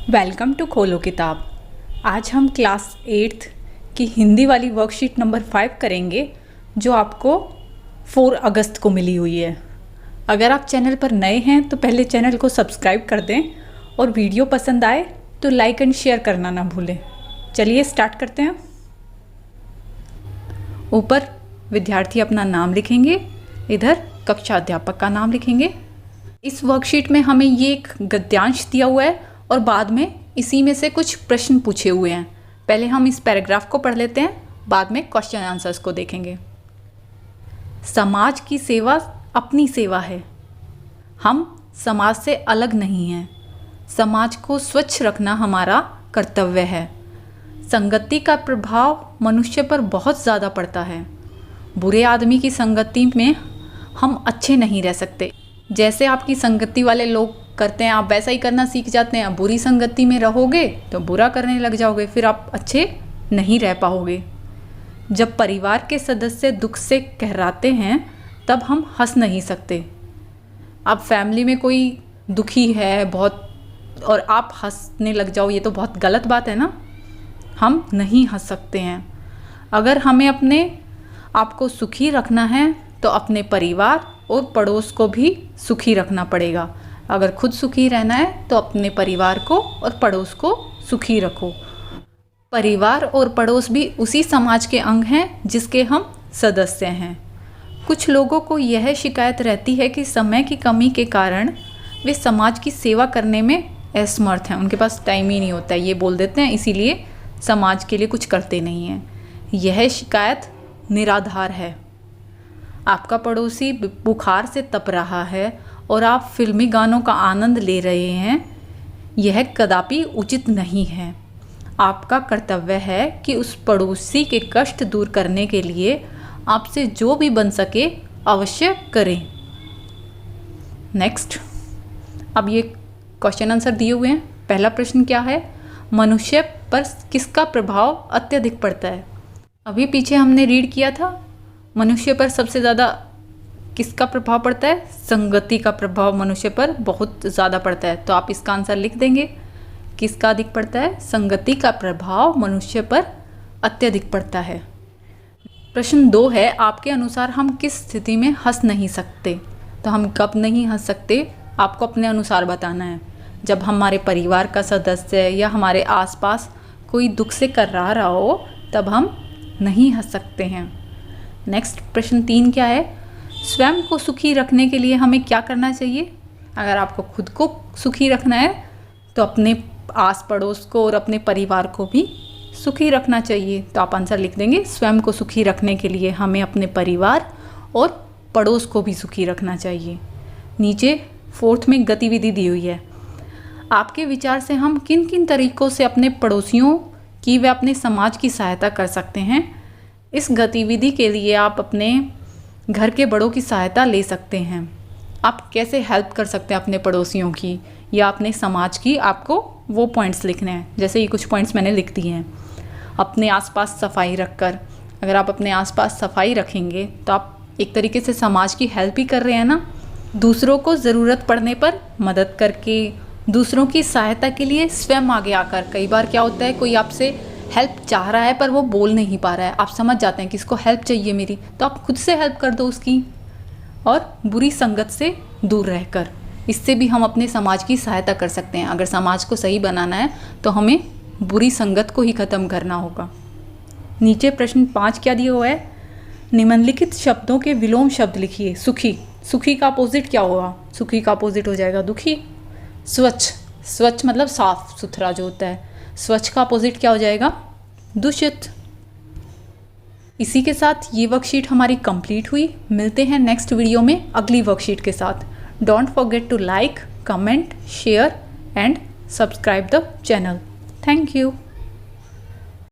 Welcome to खोलो किताब। आज हम क्लास 8th की हिंदी वाली वर्कशीट नंबर 5 करेंगे जो आपको 4 अगस्त को मिली हुई है। अगर आप चैनल पर नए हैं तो पहले चैनल को सब्सक्राइब कर दें और वीडियो पसंद आए तो लाइक एंड शेयर करना ना भूलें। चलिए स्टार्ट करते हैं। ऊपर विद्यार्थी अपना नाम लिखेंगे, इधर कक्षा अध्यापक का नाम लिखेंगे। इस वर्कशीट में हमें ये एक गद्यांश दिया हुआ है और बाद में इसी में से कुछ प्रश्न पूछे हुए हैं। पहले हम इस पैराग्राफ को पढ़ लेते हैं, बाद में क्वेश्चन आंसर्स को देखेंगे। समाज की सेवा अपनी सेवा है। हम समाज से अलग नहीं हैं। समाज को स्वच्छ रखना हमारा कर्तव्य है। संगति का प्रभाव मनुष्य पर बहुत ज़्यादा पड़ता है। बुरे आदमी की संगति में हम अच्छे नहीं रह सकते। जैसे आपकी संगति वाले लोग करते हैं आप वैसा ही करना सीख जाते हैं। बुरी संगति में रहोगे तो बुरा करने लग जाओगे, फिर आप अच्छे नहीं रह पाओगे। जब परिवार के सदस्य दुख से कहराते हैं तब हम हंस नहीं सकते। अब फैमिली में कोई दुखी है बहुत और आप हंसने लग जाओ, ये तो बहुत गलत बात है ना। हम नहीं हंस सकते हैं। अगर हमें अपने आप को सुखी रखना है तो अपने परिवार और पड़ोस को भी सुखी रखना पड़ेगा। अगर खुद सुखी रहना है तो अपने परिवार को और पड़ोस को सुखी रखो। परिवार और पड़ोस भी उसी समाज के अंग हैं जिसके हम सदस्य हैं। कुछ लोगों को यह शिकायत रहती है कि समय की कमी के कारण वे समाज की सेवा करने में असमर्थ हैं। उनके पास टाइम ही नहीं होता है, ये बोल देते हैं, इसीलिए समाज के लिए कुछ करते नहीं हैं। यह शिकायत निराधार है। आपका पड़ोसी बुखार से तप रहा है और आप फिल्मी गानों का आनंद ले रहे हैं, यह कदापि उचित नहीं है। आपका कर्तव्य है कि उस पड़ोसी के कष्ट दूर करने के लिए आपसे जो भी बन सके अवश्य करें। नेक्स्ट, अब ये क्वेश्चन आंसर दिए हुए हैं। पहला प्रश्न क्या है? मनुष्य पर किसका प्रभाव अत्यधिक पड़ता है? अभी पीछे हमने रीड किया था, मनुष्य पर सबसे ज़्यादा किसका प्रभाव पड़ता है? संगति का प्रभाव मनुष्य पर बहुत ज़्यादा पड़ता है। तो आप इसका आंसर लिख देंगे। किसका अधिक पड़ता है? संगति का प्रभाव मनुष्य पर अत्यधिक पड़ता है। प्रश्न 2 है, आपके अनुसार हम किस स्थिति में हंस नहीं सकते? तो हम कब नहीं हंस सकते आपको अपने अनुसार बताना है। जब हमारे परिवार का सदस्य या हमारे आसपास कोई दुख से कर्रा हो तब हम नहीं हंस सकते हैं। नेक्स्ट, प्रश्न 3 क्या है? स्वयं को सुखी रखने के लिए हमें क्या करना चाहिए? अगर आपको खुद को सुखी रखना है तो अपने आस पड़ोस को और अपने परिवार को भी सुखी रखना चाहिए। तो आप आंसर लिख देंगे, स्वयं को सुखी रखने के लिए हमें अपने परिवार और पड़ोस को भी सुखी रखना चाहिए। नीचे 4th में गतिविधि दी हुई है। आपके विचार से हम किन किन तरीकों से अपने पड़ोसियों की व अपने समाज की सहायता कर सकते हैं? इस गतिविधि के लिए आप अपने घर के बड़ों की सहायता ले सकते हैं। आप कैसे हेल्प कर सकते हैं अपने पड़ोसियों की या अपने समाज की, आपको वो पॉइंट्स लिखने हैं। जैसे ये कुछ पॉइंट्स मैंने लिख दिए हैं। अपने आसपास सफाई रखकर, अगर आप अपने आसपास सफाई रखेंगे तो आप एक तरीके से समाज की हेल्प ही कर रहे हैं ना। दूसरों को ज़रूरत पड़ने पर मदद करके, दूसरों की सहायता के लिए स्वयं आगे आकर। कई बार क्या होता है, कोई आपसे हेल्प चाह रहा है पर वो बोल नहीं पा रहा है, आप समझ जाते हैं कि इसको हेल्प चाहिए मेरी, तो आप खुद से हेल्प कर दो उसकी। और बुरी संगत से दूर रहकर, इससे भी हम अपने समाज की सहायता कर सकते हैं। अगर समाज को सही बनाना है तो हमें बुरी संगत को ही ख़त्म करना होगा। नीचे प्रश्न 5 क्या दिया हुआ है? निम्नलिखित शब्दों के विलोम शब्द लिखिए। सुखी, सुखी का अपोजिट क्या होगा? सुखी का अपोजिट हो जाएगा दुखी। स्वच्छ, स्वच्छ मतलब साफ सुथरा जो होता है। स्वच्छ का अपोजिट क्या हो जाएगा? दूषित। इसी के साथ ये वर्कशीट हमारी कंप्लीट हुई। मिलते हैं नेक्स्ट वीडियो में अगली वर्कशीट के साथ। Don't forget to like, comment, share and subscribe the channel. Thank you.